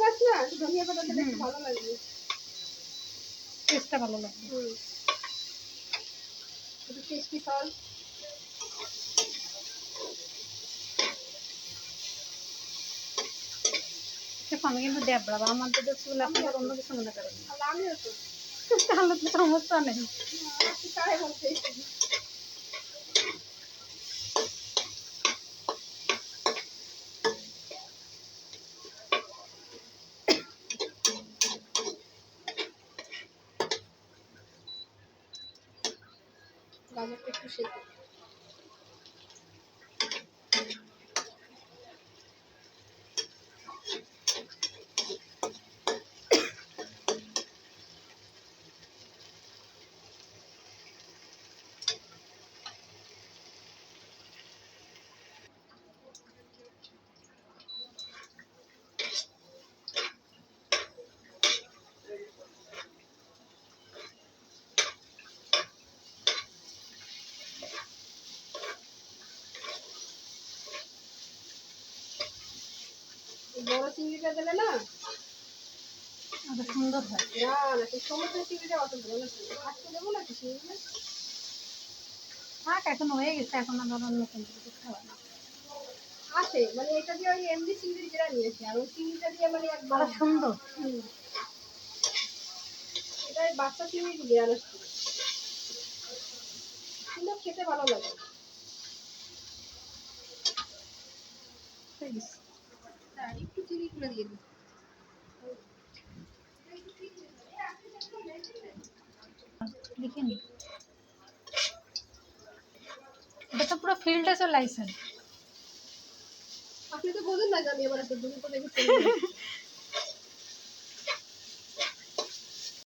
মাছ না ধনিয়া পাতা দিলে একটু ভালো লাগবে, টেস্টটা ভালো লাগবে। একটু টেস্টি সল্ট। আমি কিন্তু দেবড়া বা আমাদের দেশগুলো আপনাদের অন্য কিছু মনে করেন না। আমিও তো, তাহলে তো সমস্যা নেই। তাই বলতে গাজরটা একটু সেদ্ধ। বড় চিংড়িটা দিলে না আরো সুন্দর হয়। না না, সেই সমুদ্র চিংড়িটা অত ভালো ছিল। আজকে দেবো নাকি চিংড়ি? থাক, এখন হয়ে গেছে, এখন আর নতুন কিছু খাওয়া না। আছে মানে এটা দিয়ে ওই এমনি চিংড়ি যেটা নিয়েছি, আর ওই চিংড়িটা দিয়ে মানে একদম আরো সুন্দর। এটা ওই বাচ্চা চিংড়ি দিয়ে আরো সুন্দর, খেতে ভালো লাগে। আর একটু চিনি গুঁড়ো দিয়ে দিই। দেখে নি, এটা তো পুরো ফিল্ডে চলে আইছেন। আপনি তো বোঝেন না যে আমি এবার একটা দুটো দেখে